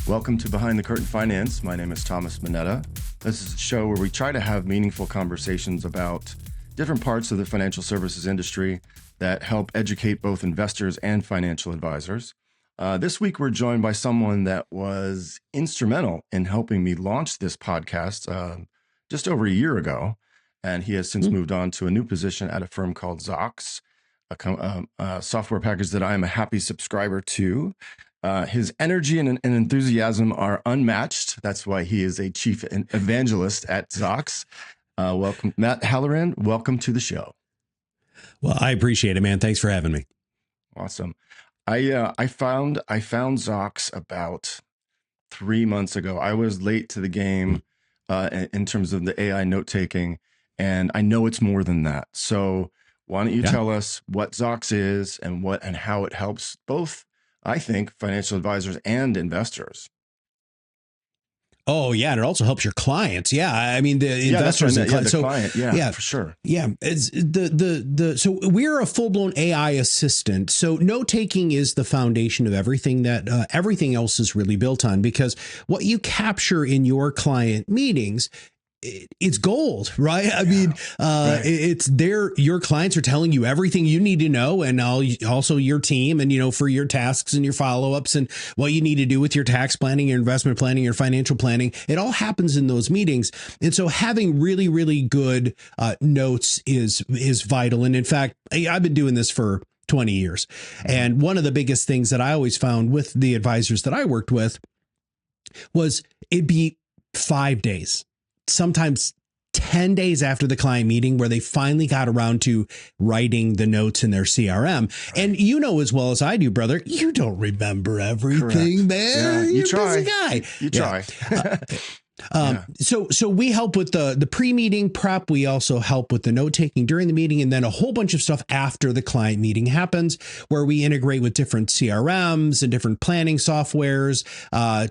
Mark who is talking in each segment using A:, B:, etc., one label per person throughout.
A: Welcome to Behind the Curtain Finance. My name is Thomas Manetta. This is a show where we try to have meaningful conversations about different parts of the financial services industry that help educate both investors and financial advisors. This week, we're joined by someone that was instrumental in helping me launch this podcast just over a year ago. And he has since moved on to a new position at a firm called Zocks, a software package that I am a happy subscriber to. His energy and enthusiasm are unmatched. That's why he is a chief evangelist at Zocks. Welcome, Matt Halloran. Welcome to the show.
B: Well, I appreciate it, man. Thanks for having me.
A: Awesome. I found Zocks about 3 months ago. I was late to the game in terms of the AI note taking, and I know it's more than that. So why don't you tell us what Zocks is and how it helps both, I think, financial advisors and investors.
B: Oh, yeah. And it also helps your clients. Yeah. I mean, the investors and clients.
A: Yeah, for sure.
B: Yeah. It's so we're a full blown AI assistant. So note taking is the foundation of everything that everything else is really built on, because what you capture in your client meetings, it's gold, right? I mean, it's there. Your clients are telling you everything you need to know, and also your team, and, for your tasks and your follow-ups and what you need to do with your tax planning, your investment planning, your financial planning. It all happens in those meetings. And so having really, really good notes is vital. And in fact, I've been doing this for 20 years. And one of the biggest things that I always found with the advisors that I worked with was it'd be 5 days, sometimes 10 days after the client meeting, where they finally got around to writing the notes in their CRM. And as well as I do, brother, you don't remember everything, man.
A: Yeah,
B: You're a busy guy.
A: You try.
B: So we help with the pre-meeting prep. We also help with the note taking during the meeting, and then a whole bunch of stuff after the client meeting happens, where we integrate with different CRMs and different planning softwares,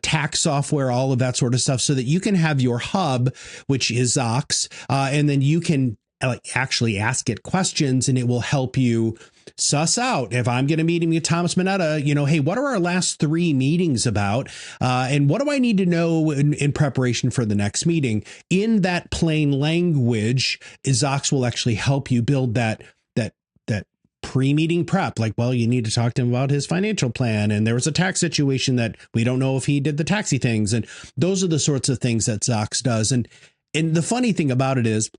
B: tax software, all of that sort of stuff, so that you can have your hub, which is Zocks, and then you can actually ask it questions, and it will help you suss out, if I'm going to meet with Thomas Manetta, hey, what are our last 3 meetings about? And what do I need to know in preparation for the next meeting? In that plain language, Zocks will actually help you build that pre-meeting prep. Like, well, you need to talk to him about his financial plan, and there was a tax situation that we don't know if he did the taxi things. And those are the sorts of things that Zocks does. And the funny thing about it is,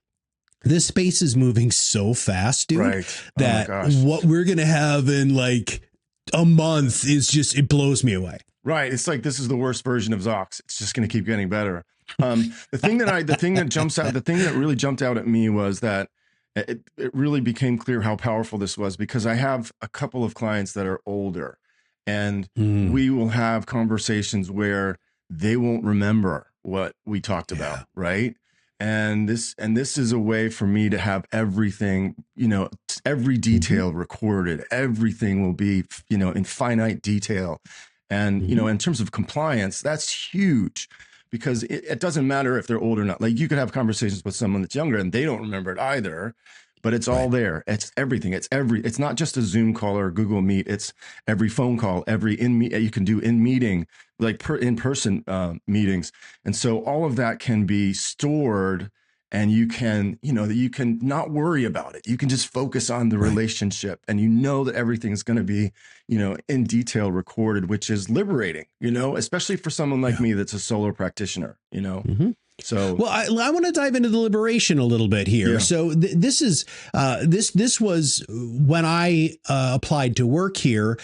B: this space is moving so fast, dude, that what we're going to have in like a month is just, it blows me away.
A: Right. It's like, this is the worst version of Zocks. It's just going to keep getting better. The thing that really jumped out at me was that it really became clear how powerful this was, because I have a couple of clients that are older, and we will have conversations where they won't remember what we talked about. Right. And this is a way for me to have everything, every detail recorded. Everything will be, in finite detail. And, in terms of compliance, that's huge, because it doesn't matter if they're old or not. Like, you could have conversations with someone that's younger and they don't remember it either, but it's all there. It's everything. It's not just a Zoom call or a Google Meet. It's every phone call, you can do in meeting, like in-person meetings. And so all of that can be stored, and you can not worry about it. You can just focus on the relationship, and that everything's going to be, in detail recorded, which is liberating, especially for someone like me that's a solo practitioner, So,
B: well, I want to dive into the liberation a little bit here. Yeah. So this was when I applied to work here.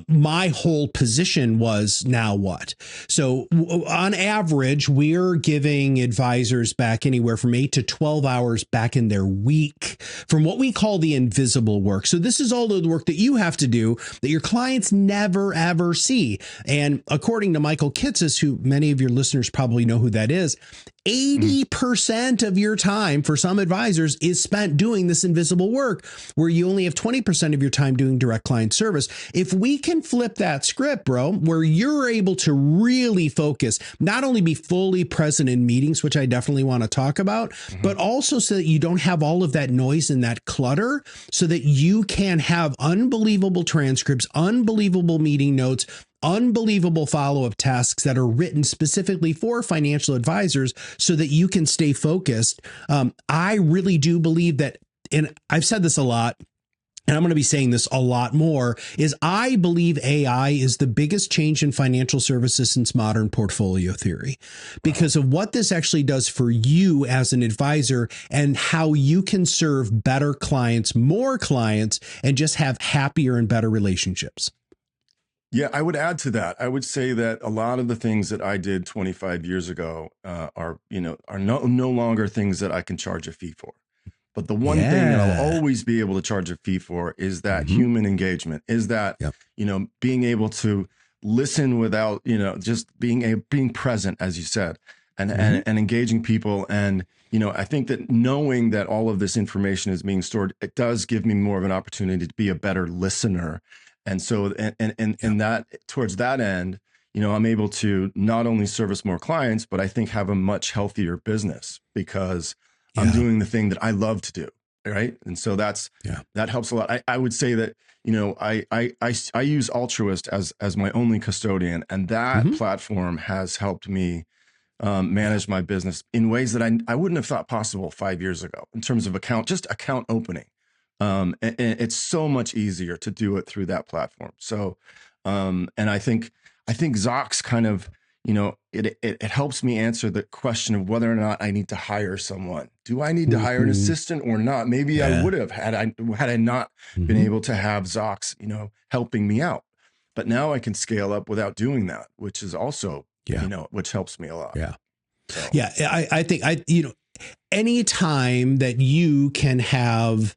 B: My whole position was, now what? So on average, we're giving advisors back anywhere from 8 to 12 hours back in their week from what we call the invisible work. So this is all the work that you have to do that your clients never, ever see. And according to Michael Kitces, who many of your listeners probably know who that is, 80% of your time for some advisors is spent doing this invisible work, where you only have 20% of your time doing direct client service. If we can flip that script, bro, where you're able to really focus, not only be fully present in meetings, which I definitely want to talk about, but also so that you don't have all of that noise and that clutter, so that you can have unbelievable transcripts, unbelievable meeting notes, unbelievable follow-up tasks that are written specifically for financial advisors so that you can stay focused. I really do believe that, and I've said this a lot, and I'm going to be saying this a lot more, is I believe AI is the biggest change in financial services since modern portfolio theory, because of what this actually does for you as an advisor and how you can serve better clients, more clients, and just have happier and better relationships.
A: Yeah, I would add to that. I would say that a lot of the things that I did 25 years ago are no longer things that I can charge a fee for. But the one thing that I'll always be able to charge a fee for is that human engagement, is that, being able to listen without, just being present, as you said, and engaging people. And, I think that knowing that all of this information is being stored, it does give me more of an opportunity to be a better listener. And so, and that towards that end, I'm able to not only service more clients, but I think have a much healthier business because I'm doing the thing that I love to do, right? And so that helps a lot. I would say that, I use Altruist as my only custodian, and that platform has helped me manage my business in ways that I wouldn't have thought possible 5 years ago in terms of account opening. And it's so much easier to do it through that platform. So, and I think Zocks kind of, it helps me answer the question of whether or not I need to hire someone. Do I need to hire an assistant or not? Maybe I would have had I not been able to have Zocks, helping me out. But now I can scale up without doing that, which is also, which helps me a lot.
B: Yeah.
A: So.
B: Yeah. I think any time that you can have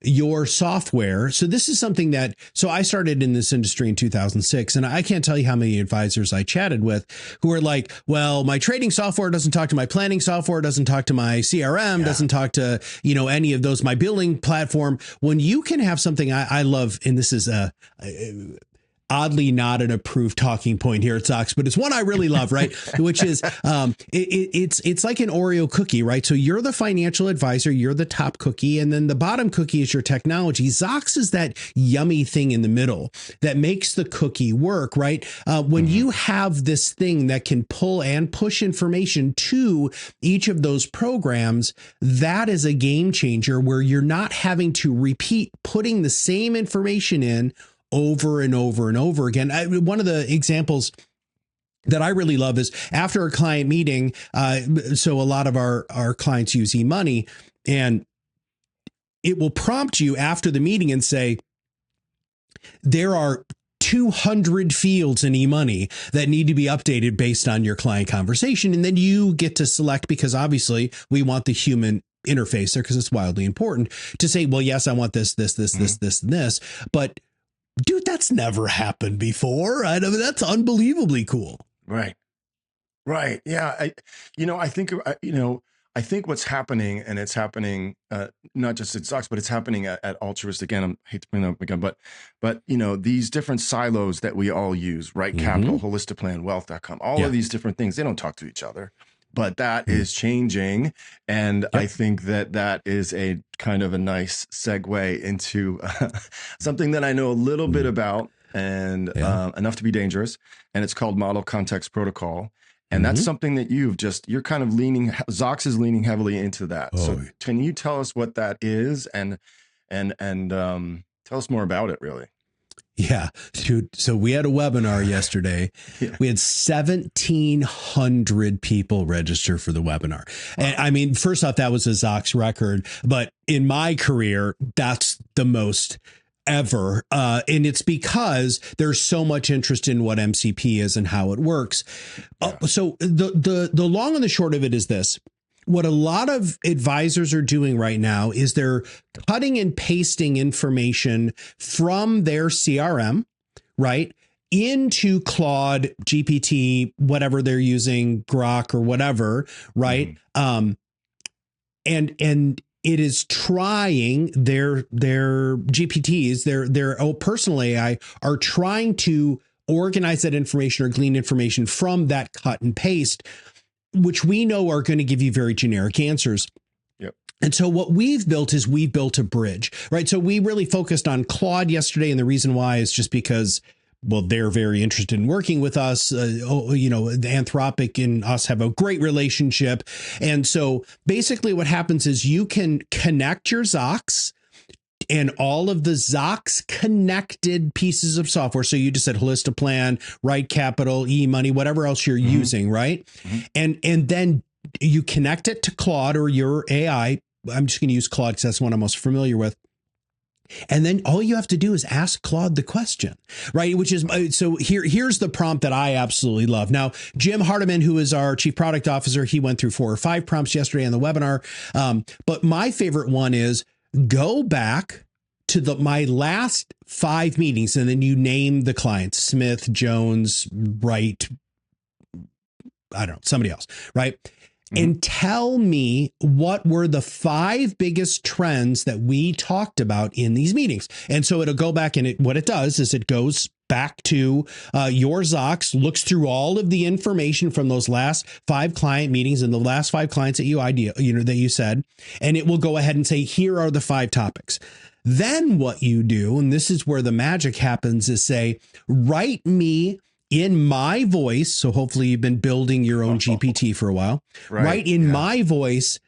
B: your software. So this is something so I started in this industry in 2006, and I can't tell you how many advisors I chatted with who are like, well, my trading software doesn't talk to my planning software, doesn't talk to my CRM, doesn't talk to, any of those, my billing platform. When you can have something I love, and this is oddly not an approved talking point here at Zocks, but it's one I really love, right? Which is it's like an Oreo cookie, right? So you're the financial advisor, you're the top cookie, and then the bottom cookie is your technology. Zocks is that yummy thing in the middle that makes the cookie work, right? When you have this thing that can pull and push information to each of those programs, that is a game changer where you're not having to repeat putting the same information in over and over and over again. One of the examples that I really love is after a client meeting. So a lot of our clients use eMoney, and it will prompt you after the meeting and say, there are 200 fields in eMoney that need to be updated based on your client conversation. And then you get to select, because obviously we want the human interface there because it's wildly important, to say, well, yes, I want this, and this. But dude, that's never happened before. I mean, that's unbelievably cool.
A: Right. Yeah. I think what's happening, and it's happening not just at Zocks, but it's happening at Altruist again. I hate to bring that up again, but these different silos that we all use, right? Capital, Holistic Plan, Wealth.com, all of these different things, they don't talk to each other. But that is changing. And I think that is a kind of a nice segue into something that I know a little bit about, and enough to be dangerous. And it's called Model Context Protocol. And that's something that you're kind of Zocks is leaning heavily into that.
B: Oh.
A: So can you tell us what that is and tell us more about it, really?
B: Yeah, dude. So we had a webinar yesterday. We had 1,700 people register for the webinar. Wow. And I mean, first off, that was a Zocks record, but in my career, that's the most ever. And it's because there's so much interest in what MCP is and how it works. So the long and the short of it is this. What a lot of advisors are doing right now is they're cutting and pasting information from their CRM, right, into Claude, GPT, whatever they're using, Grok or whatever, right? And it is trying their GPTs, their personal AI are trying to organize that information or glean information from that cut and paste, which we know are going to give you very generic answers.
A: Yep.
B: And so what we've built a bridge, right? So we really focused on Claude yesterday. And the reason why is just because they're very interested in working with us. The Anthropic and us have a great relationship. And so basically what happens is you can connect your Zocks and all of the Zocks connected pieces of software. So you just said Holistiplan, Right Capital, eMoney, whatever else you're using, right? And then you connect it to Claude or your AI. I'm just going to use Claude because that's the one I'm most familiar with. And then all you have to do is ask Claude the question, right? Which is, so here's the prompt that I absolutely love. Now, Jim Hardiman, who is our chief product officer, he went through 4 or 5 prompts yesterday on the webinar. But my favorite one is go back to my last 5 meetings, and then you name the clients: Smith, Jones, Wright, I don't know, somebody else, right? And tell me what were the 5 biggest trends that we talked about in these meetings. And so it'll go back, and what it does is it goes back to your Zocks, looks through all of the information from those last 5 client meetings and the last 5 clients that you said, and it will go ahead and say, here are the 5 topics. Then what you do, and this is where the magic happens, is say, write me in my voice. So hopefully you've been building your own GPT for a while, right? In my voice,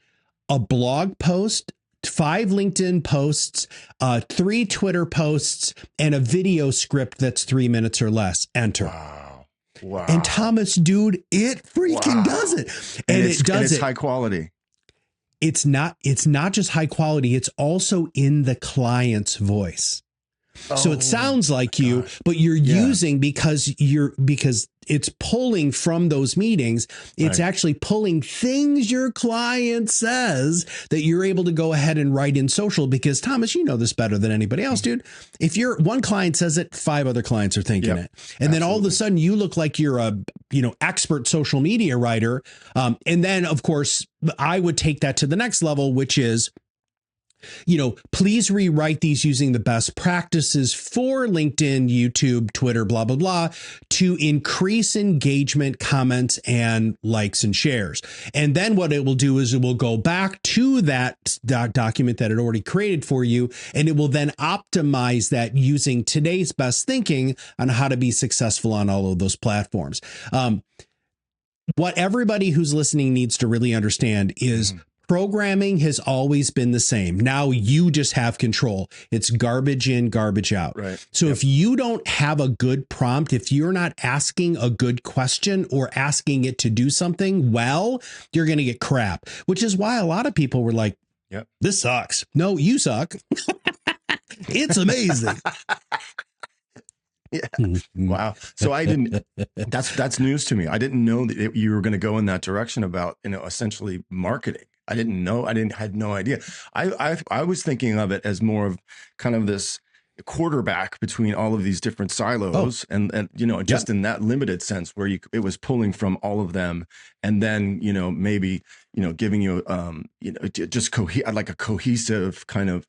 B: a blog post, 5 LinkedIn posts, 3 Twitter posts, and a video script that's 3 minutes or less. Enter.
A: Wow.
B: And Thomas, dude, it freaking does it. And it's
A: high quality.
B: It's not just high quality. It's also in the client's voice. So it sounds like you, but you're using because it's pulling from those meetings. It's actually pulling things your client says that you're able to go ahead and write in social, because Thomas, you know this better than anybody else, dude. If one client says it, 5 other clients are thinking it. And then all of a sudden you look like you're a, expert social media writer. And then of course I would take that to the next level, which is, please rewrite these using the best practices for LinkedIn, YouTube, Twitter, blah, blah, blah, to increase engagement, comments, and likes and shares. And then what it will do is it will go back to that document that it already created for you, and it will then optimize that using today's best thinking on how to be successful on all of those platforms. What everybody who's listening needs to really understand is programming has always been the same. Now you just have control. It's garbage in, garbage out.
A: Right.
B: So if you don't have a good prompt, if you're not asking a good question or asking it to do something well, you're going to get crap, which is why a lot of people were like, this sucks. No, you suck. It's amazing.
A: Wow. So that's news to me. I didn't know that you were going to go in that direction about, essentially marketing. I didn't know. Had no idea. I was thinking of it as more of kind of this quarterback between all of these different silos, and just in that limited sense where it was pulling from all of them, and then maybe giving you just like a cohesive kind of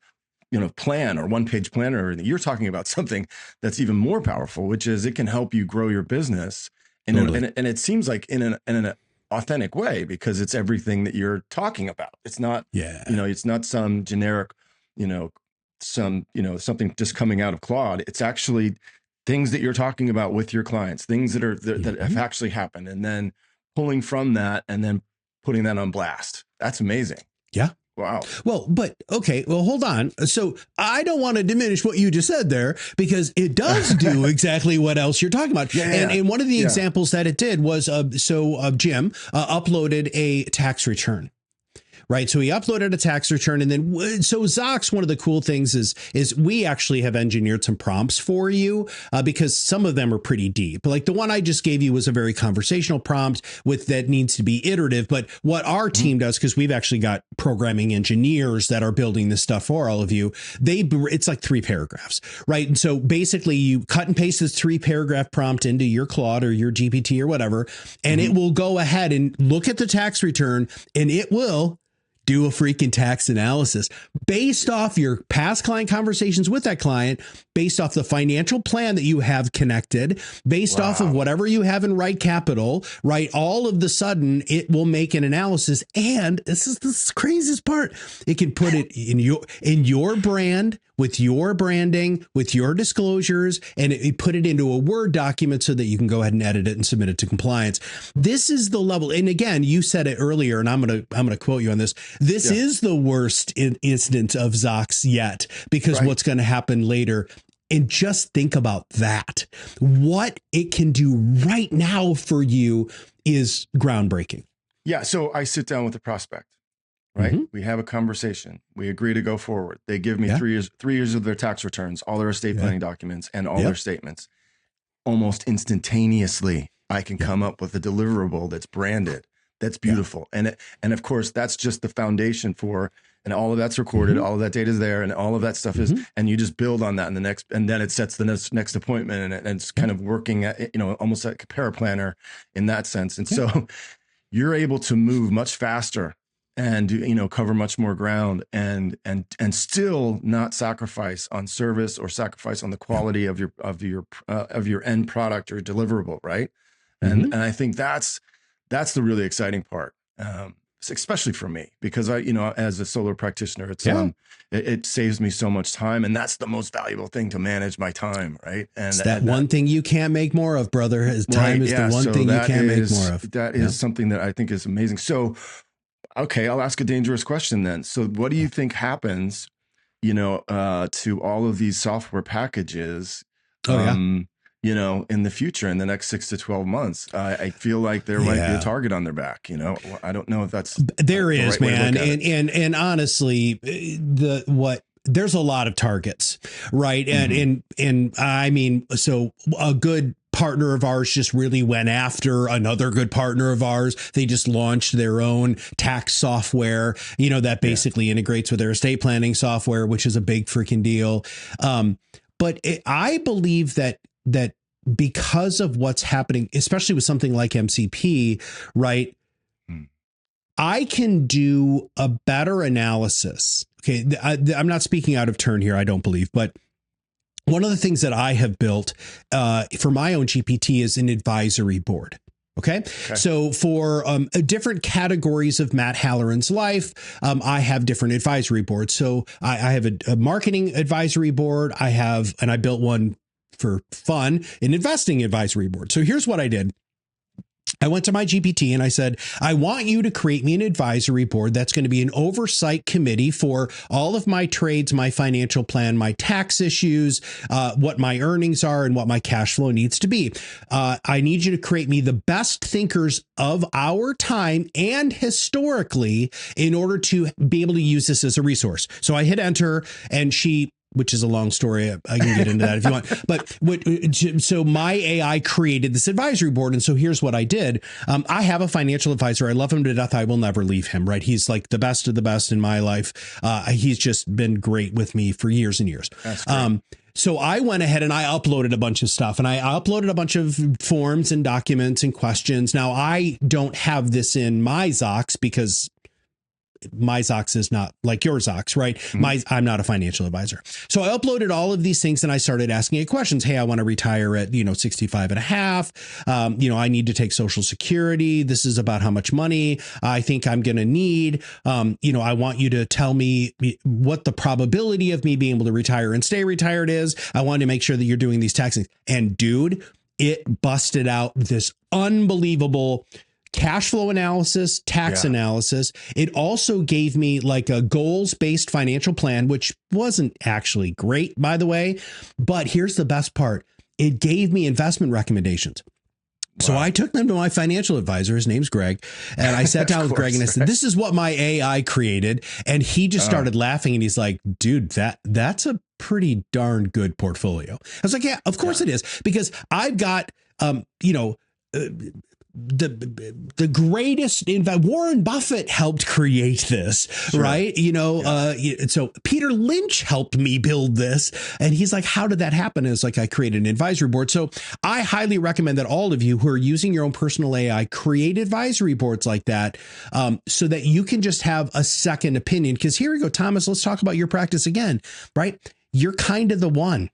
A: plan or one-page planner. You're talking about something that's even more powerful, which is it can help you grow your business, and it seems like in an authentic way, because it's everything that you're talking about. It's not, it's not some generic, something just coming out of Claude. It's actually things that you're talking about with your clients, things that have actually happened, and then pulling from that and then putting that on blast. That's amazing. Yeah. Wow. Well,
B: hold on. So I don't want to diminish what you just said there, because it does do exactly what else you're talking about. And one of the examples that it did was, Jim uploaded a tax return. Right. So he uploaded a tax return, and then so Zocks, one of the cool things is we actually have engineered some prompts for you because some of them are pretty deep. Like the one I just gave you was a very conversational prompt that needs to be iterative. But what our team does, because we've actually got programming engineers that are building this stuff for all of you, it's like 3 paragraphs. Right. And so basically you cut and paste this 3-paragraph prompt into your Claude or your GPT or whatever, and it will go ahead and look at the tax return, and it will do a freaking tax analysis based off your past client conversations with that client, based off the financial plan that you have connected, based off of whatever you have in Right Capital, right? All of the sudden it will make an analysis. And this is the craziest part. It can put it in your brand with your branding, with your disclosures, and it put it into a Word document so that you can go ahead and edit it and submit it to compliance. This is the level. And again, you said it earlier, and I'm gonna quote you on this. This is the worst incident of Zocks yet, because what's going to happen later. And just think about that. What it can do right now for you is groundbreaking.
A: Yeah. So I sit down with the prospect, right? Mm-hmm. We have a conversation. We agree to go forward. They give me 3 years of their tax returns, all their estate planning documents, and all their statements. Almost instantaneously, I can come up with a deliverable that's branded, that's beautiful. And of course, that's just the foundation for, and all of that's recorded, all of that data is there, and all of that stuff is, and you just build on that in the next, and then it sets the next appointment, and it's kind of working at, almost like a paraplanner in that sense. And so you're able to move much faster and, cover much more ground, and still not sacrifice on service or sacrifice on the quality of your end product or deliverable. Right. And I think that's the really exciting part. Especially for me, because I, as a solo practitioner, it saves me so much time, and that's the most valuable thing, to manage my time, right? And
B: it's that one thing you can't make more of, brother. Time is the one thing you can't make more of.
A: That is something that I think is amazing. So, okay, I'll ask a dangerous question then. So, what do you think happens, to all of these software packages? In the future, in the next 6 to 12 months, I feel like there might be a target on their back. I don't know if that's
B: there is, man. And honestly, there's a lot of targets, right? And I mean, so a good partner of ours just really went after another good partner of ours. They just launched their own tax software, that basically integrates with their estate planning software, which is a big freaking deal. But I believe that because of what's happening, especially with something like MCP, right? I can do a better analysis. Okay. I'm not speaking out of turn here, I don't believe, but one of the things that I have built for my own GPT is an advisory board. Okay. So for different categories of Matt Halloran's life, I have different advisory boards. So I have a marketing advisory board. And I built one for fun, an investing advisory board. So here's what I did. I went to my GPT and I said, I want you to create me an advisory board that's going to be an oversight committee for all of my trades, my financial plan, my tax issues, what my earnings are, and what my cash flow needs to be. I need you to create me the best thinkers of our time and historically in order to be able to use this as a resource. So I hit enter, and which is a long story. I can get into that if you want. But so my AI created this advisory board. And so here's what I did. I have a financial advisor. I love him to death. I will never leave him, right? He's like the best of the best in my life. He's just been great with me for years and years. So I went ahead and I uploaded a bunch of stuff, and I uploaded a bunch of forms and documents and questions. Now, I don't have this in my Zocks because my Zocks is not like your Zocks, right? I'm not a financial advisor. So I uploaded all of these things and I started asking it questions. Hey, I want to retire at, 65 and a half. I need to take Social Security. This is about how much money I think I'm going to need. I want you to tell me what the probability of me being able to retire and stay retired is. I want to make sure that you're doing these tax things. And dude, it busted out this unbelievable cash flow analysis, tax analysis. It also gave me like a goals-based financial plan, which wasn't actually great, by the way. But here's the best part. It gave me investment recommendations. So I took them to my financial advisor. His name's Greg. And I sat down with Greg and I said, this is what my AI created. And he just started laughing. And he's like, dude, that's a pretty darn good portfolio. I was like, yeah, of course it is. Because I've got, the greatest Warren Buffett helped create this, right? So Peter Lynch helped me build this. And he's like, how did that happen? And it's like, I created an advisory board. So I highly recommend that all of you who are using your own personal AI create advisory boards like that, so that you can just have a second opinion. Because here we go, Thomas, let's talk about your practice again, right? You're kind of the one.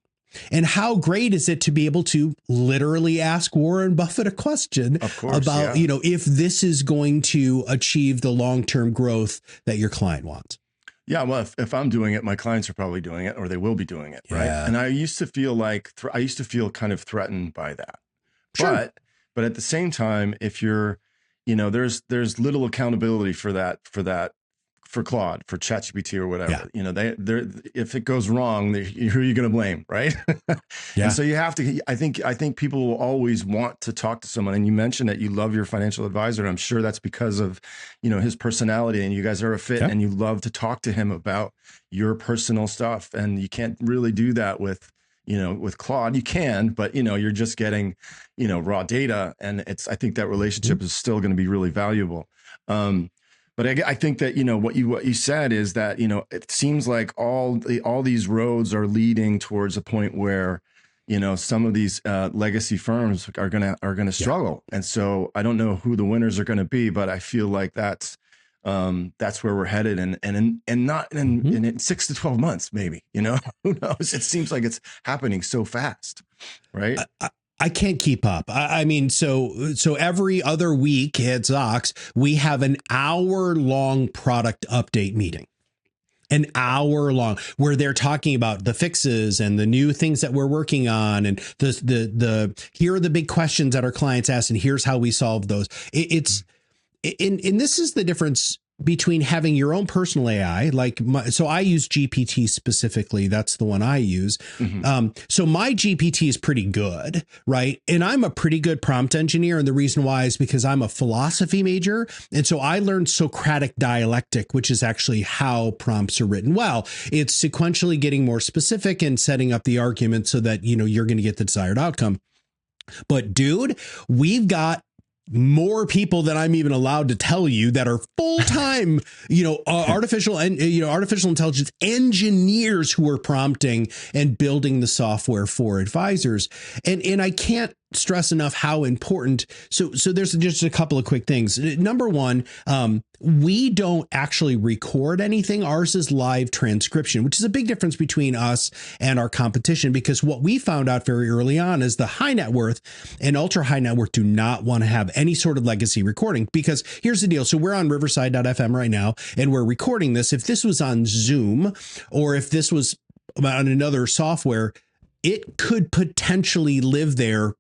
B: And how great is it to be able to literally ask Warren Buffett a question about, if this is going to achieve the long-term growth that your client wants?
A: Yeah, well, if I'm doing it, my clients are probably doing it, or they will be doing it, right?
B: Yeah.
A: And I used to feel like I used to feel kind of threatened by that.
B: Sure.
A: But at the same time, if you're, there's little accountability for Claude, for ChatGPT or whatever.
B: Yeah.
A: They're if it goes wrong, who are you going to blame, right?
B: Yeah.
A: And so you have to. I think people will always want to talk to someone. And you mentioned that you love your financial advisor, and I'm sure that's because of his personality, and you guys are a fit,
B: Yeah.
A: and you love to talk to him about your personal stuff. And you can't really do that with Claude. You can, but you're just getting raw data, and I think that relationship is still going to be really valuable. But I think that what you said is that it seems like all these roads are leading towards a point where some of these legacy firms are gonna struggle, and so I don't know who the winners are going to be, but I feel like that's where we're headed, and not in 6 to 12 months, maybe. Who knows? It seems like it's happening so fast, right?
B: I can't keep up. I mean, so every other week at Zocks, we have an hour-long product update meeting. An hour long, where they're talking about the fixes and the new things that we're working on, and the here are the big questions that our clients ask, and here's how we solve those. It's and this is the difference between having your own personal AI, so I use GPT specifically. That's the one I use. So my GPT is pretty good, right? And I'm a pretty good prompt engineer. And the reason why is because I'm a philosophy major. And so I learned Socratic dialectic, which is actually how prompts are written. Well, it's sequentially getting more specific and setting up the argument so that, you're going to get the desired outcome. But dude, we've got more people than I'm even allowed to tell you that are full-time, artificial intelligence engineers who are prompting and building the software for advisors. And I can't stress enough how important. So there's just a couple of quick things. Number one, we don't actually record anything. Ours is live transcription, which is a big difference between us and our competition, because what we found out very early on is the high net worth and ultra high net worth do not want to have any sort of legacy recording, because here's the deal. So we're on riverside.fm right now, and we're recording this. If this was on Zoom, or if this was on another software, it could potentially live there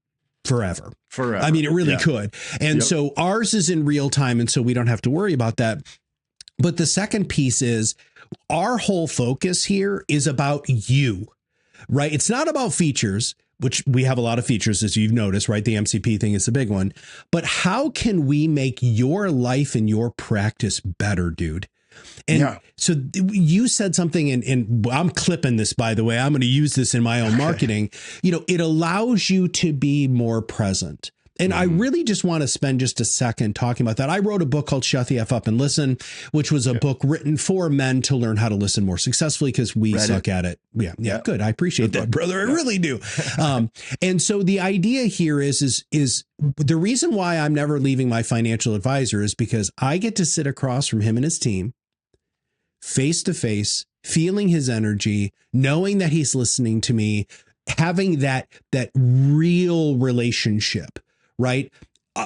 B: forever. I mean, it really could. And so ours is in real time. And so we don't have to worry about that. But the second piece is our whole focus here is about you, right? It's not about features, which we have a lot of features, as you've noticed, right? The MCP thing is a big one. But how can we make your life and your practice better, dude? And so you said something, and I'm clipping this, by the way. I'm going to use this in my own marketing. It allows you to be more present. And I really just want to spend just a second talking about that. I wrote a book called Shut the F Up and Listen, which was a book written for men to learn how to listen more successfully, because we suck at it. Yeah. Good. I appreciate that, brother. I really do. And so the idea here is the reason why I'm never leaving my financial advisor is because I get to sit across from him and his team, face to face, feeling his energy, knowing that he's listening to me, having that real relationship, right?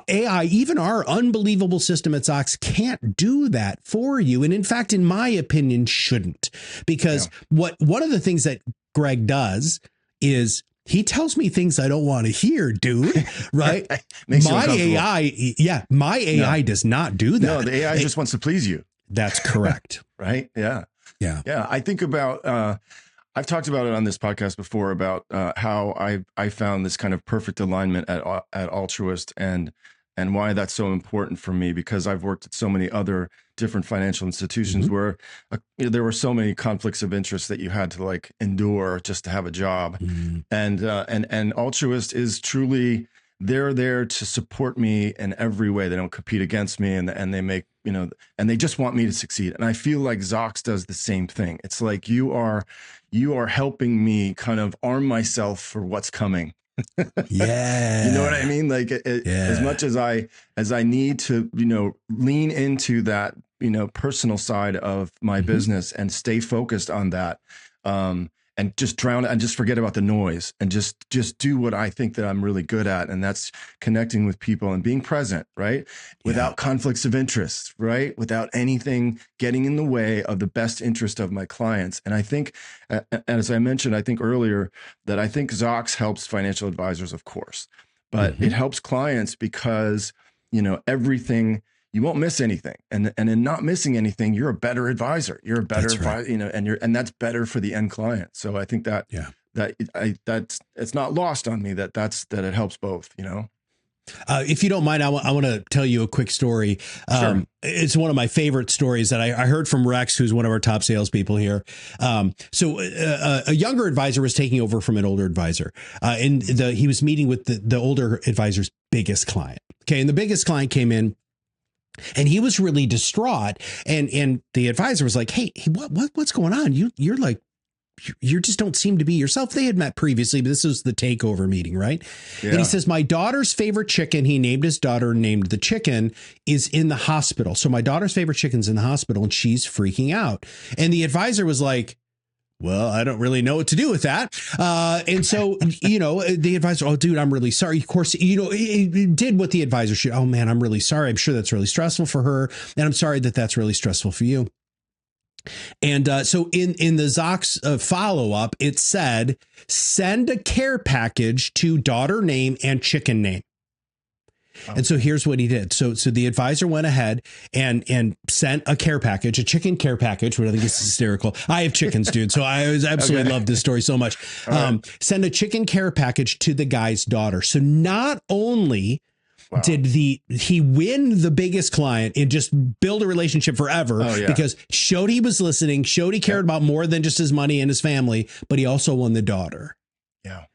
B: AI, even our unbelievable system at Zocks, can't do that for you. And in fact, in my opinion, shouldn't, because one of the things that Greg does is he tells me things I don't want to hear, dude. Right? My AI does not do that.
A: No, the AI just wants to please you.
B: That's correct.
A: Right? Yeah. I think about, I've talked about it on this podcast before about how I found this kind of perfect alignment at Altruist, and why that's so important for me, because I've worked at so many other different financial institutions where there were so many conflicts of interest that you had to endure just to have a job. And Altruist is truly, they're there to support me in every way. They don't compete against me, and they make, and they just want me to succeed. And I feel like Zocks does the same thing. It's like you are helping me kind of arm myself for what's coming.
B: Yeah.
A: You know what I mean? As much as I need to, lean into that, personal side of my business and stay focused on that. and just drown it and just forget about the noise and just do what I think that I'm really good at. And that's connecting with people and being present, right? Without conflicts of interest, right? Without anything getting in the way of the best interest of my clients. And I think, as I mentioned, I think earlier that I think Zocks helps financial advisors, of course, but it helps clients because, everything, you won't miss anything. And in not missing anything, you're a better advisor. You're a better advisor, and that's better for the end client. So I think that, that's it's not lost on me that it helps both,
B: If you don't mind, I want to tell you a quick story.
A: Sure.
B: It's one of my favorite stories that I heard from Rex, who's one of our top salespeople here. So a younger advisor was taking over from an older advisor, and he was meeting with the older advisor's biggest client. Okay, and the biggest client came in, and he was really distraught. And the advisor was like, "Hey, what's going on? You're like, you just don't seem to be yourself." They had met previously, but this was the takeover meeting, right? Yeah. And he says, "My daughter's favorite chicken," he named his daughter, named the chicken, "is in the hospital. So my daughter's favorite chicken's in the hospital and she's freaking out." And the advisor was like, "Well, I don't really know what to do with that." And so, the advisor, "Oh, dude, I'm really sorry." Of course, it did what the advisor should. "Oh man, I'm really sorry. I'm sure that's really stressful for her. And I'm sorry that that's really stressful for you." And so in the Zocks follow up, it said, "Send a care package to daughter name and chicken name." And so here's what he did. So the advisor went ahead and sent a care package, a chicken care package, which I think is hysterical. I have chickens, dude. So I absolutely love this story so much. Send a chicken care package to the guy's daughter. So not only did he win the biggest client and just build a relationship forever because showed he was listening, showed he cared about more than just his money and his family, but he also won the daughter. Yeah.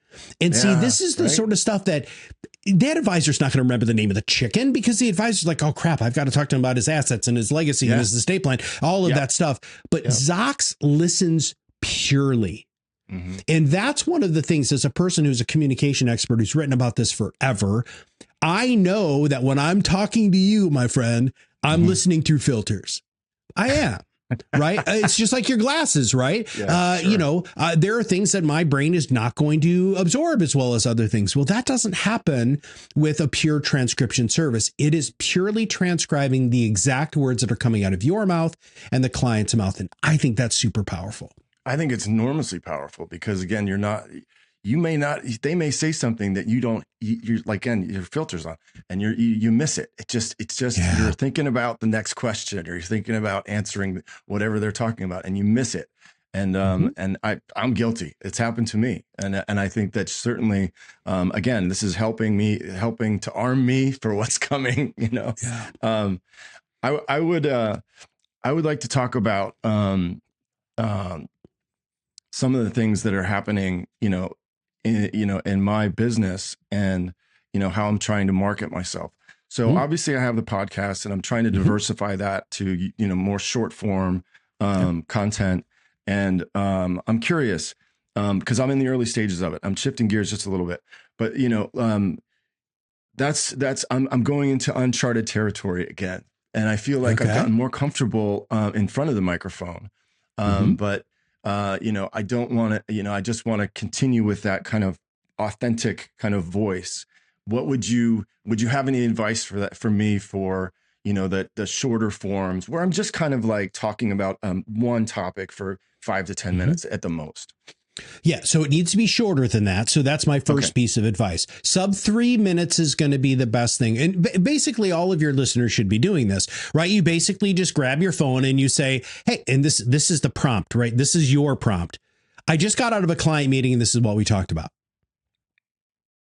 B: And see, this is the sort of stuff that advisor's not going to remember the name of the chicken because the advisor's like, "Oh crap, I've got to talk to him about his assets and his legacy and his estate plan, all of that stuff." But Zocks listens purely. And that's one of the things, as a person who's a communication expert who's written about this forever, I know that when I'm talking to you, my friend, I'm listening through filters. I am. Right. It's just like your glasses, right? Yeah, there are things that my brain is not going to absorb as well as other things. Well, that doesn't happen with a pure transcription service. It is purely transcribing the exact words that are coming out of your mouth and the client's mouth. And I think that's super powerful.
A: I think it's enormously powerful because, again, they may say something that you're like, again, your filter's on and you miss it. It's just you're thinking about the next question or you're thinking about answering whatever they're talking about and you miss it. And, and I'm guilty. It's happened to me. And I think that certainly, again, this is helping to arm me for what's coming, I would like to talk about, some of the things that are happening, in my business and, how I'm trying to market myself. So obviously I have the podcast and I'm trying to diversify that to, more short form content. And I'm curious because I'm in the early stages of it. I'm shifting gears just a little bit, but I'm going into uncharted territory again. And I feel like I've gotten more comfortable in front of the microphone. But I don't want to, I just want to continue with that kind of authentic kind of voice. What would you have any advice for that, for me, for, the shorter forms where I'm just kind of like talking about one topic for 5 to 10 minutes at the most?
B: Yeah. So it needs to be shorter than that. So that's my first piece of advice. Sub 3 minutes is going to be the best thing. And basically all of your listeners should be doing this, right? You basically just grab your phone and you say, "Hey," and this is the prompt, right? This is your prompt. "I just got out of a client meeting and this is what we talked about."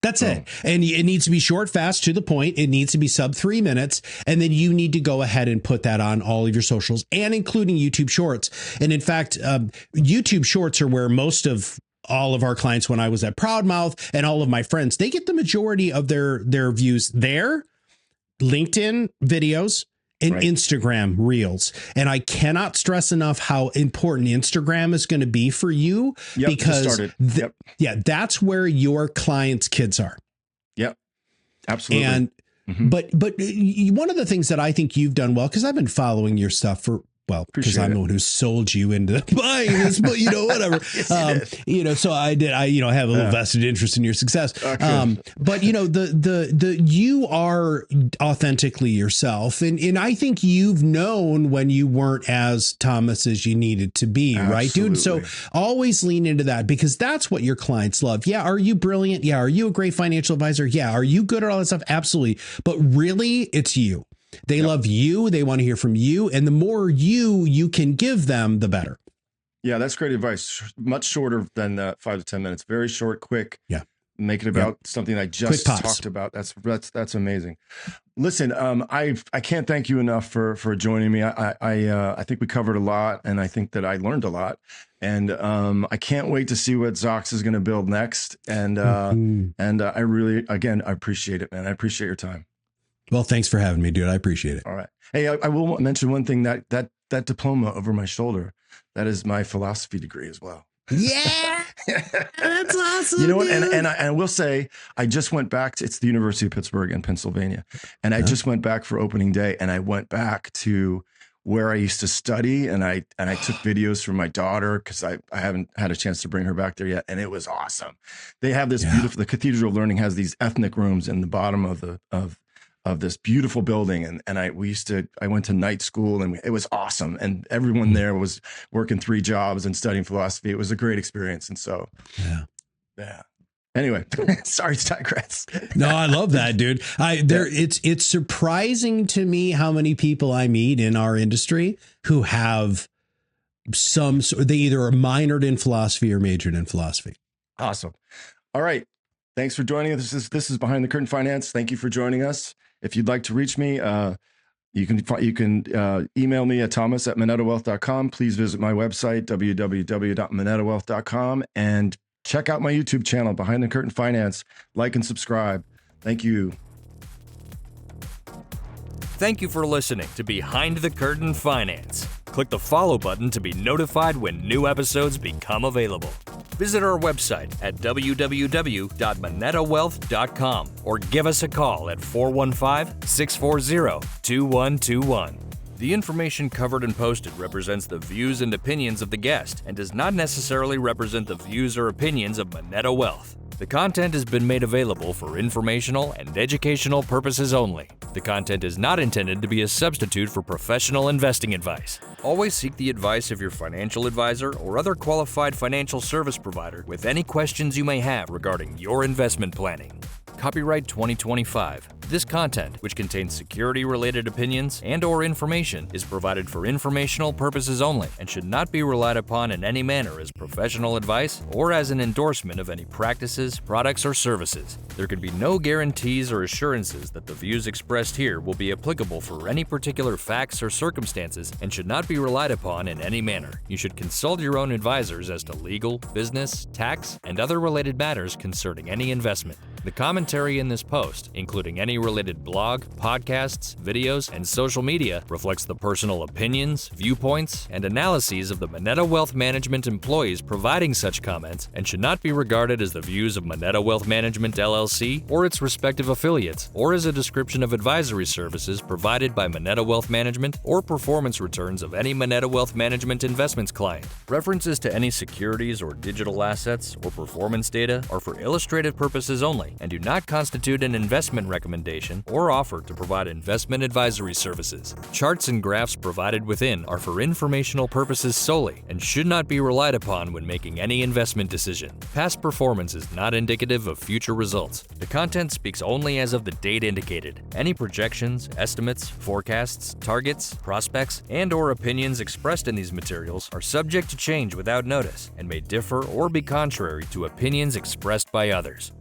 B: That's it. And it needs to be short, fast, to the point. It needs to be sub 3 minutes. And then you need to go ahead and put that on all of your socials and including YouTube Shorts. And in fact, YouTube Shorts are where most of all of our clients, when I was at Proudmouth and all of my friends, they get the majority of their views there, LinkedIn videos, and Instagram Reels. And I cannot stress enough how important Instagram is going to be for you because that's where your clients' kids are. Yep. Absolutely. And but one of the things that I think you've done well, because I've been following your stuff for Well, because
A: Appreciate
B: I'm the one who sold you into buying this, but whatever. So I did. I have a little vested interest in your success.
A: Okay.
B: But the you are authentically yourself, and I think you've known when you weren't as Thomas as you needed to be, right, dude? So always lean into that, because that's what your clients love. Yeah, are you brilliant? Yeah, are you a great financial advisor? Yeah, are you good at all that stuff? Absolutely. But really, it's you. They love you. They want to hear from you. And the more you can give them, the better.
A: Yeah, that's great advice. Much shorter than 5 to 10 minutes. Very short, quick.
B: Yeah.
A: Make it about something I just talked about. That's amazing. Listen, I can't thank you enough for joining me. I think we covered a lot, and I think that I learned a lot. And I can't wait to see what Zocks is going to build next. And I really, again, I appreciate it, man. I appreciate your time.
B: Well, thanks for having me, dude. I appreciate it.
A: All right. Hey, I will mention one thing, that diploma over my shoulder, that is my philosophy degree as well.
B: Yeah. That's awesome.
A: You know what? And I will say, I just went back it's the University of Pittsburgh in Pennsylvania. And I just went back for opening day, and I went back to where I used to study, and I took videos from my daughter, because I haven't had a chance to bring her back there yet. And it was awesome. They have this beautiful, the Cathedral of Learning has these ethnic rooms in the bottom of this beautiful building. And I went to night school, and it was awesome. And everyone there was working 3 jobs and studying philosophy. It was a great experience. And so, yeah. Anyway, sorry to digress.
B: No, I love that, dude. It's surprising to me how many people I meet in our industry who have they either are minored in philosophy or majored in philosophy.
A: Awesome. All right. Thanks for joining us. This is Behind the Curtain Finance. Thank you for joining us. If you'd like to reach me, you can email me at thomas@manettawealth.com. Please visit my website, www.manettawealth.com, and check out my YouTube channel, Behind the Curtain Finance. Like and subscribe. Thank you.
C: Thank you for listening to Behind the Curtain Finance. Click the follow button to be notified when new episodes become available. Visit our website at www.manettawealth.com or give us a call at 415-640-2121. The information covered and posted represents the views and opinions of the guest and does not necessarily represent the views or opinions of Manetta Wealth. The content has been made available for informational and educational purposes only. The content is not intended to be a substitute for professional investing advice. Always seek the advice of your financial advisor or other qualified financial service provider with any questions you may have regarding your investment planning. Copyright 2025. This content, which contains security-related opinions and/or information, is provided for informational purposes only and should not be relied upon in any manner as professional advice or as an endorsement of any practices, products, or services. There can be no guarantees or assurances that the views expressed here will be applicable for any particular facts or circumstances and should not be relied upon in any manner. You should consult your own advisors as to legal, business, tax, and other related matters concerning any investment. The commentary in this post, including any related blog, podcasts, videos, and social media, reflects the personal opinions, viewpoints, and analyses of the Manetta Wealth Management employees providing such comments and should not be regarded as the views of Manetta Wealth Management LLC or its respective affiliates, or as a description of advisory services provided by Manetta Wealth Management or performance returns of any Manetta Wealth Management investments client. References to any securities or digital assets or performance data are for illustrative purposes only and do not constitute an investment recommendation or offer to provide investment advisory services. Charts and graphs provided within are for informational purposes solely and should not be relied upon when making any investment decision. Past performance is not indicative of future results. The content speaks only as of the date indicated. Any projections, estimates, forecasts, targets, prospects, and/or opinions expressed in these materials are subject to change without notice and may differ or be contrary to opinions expressed by others.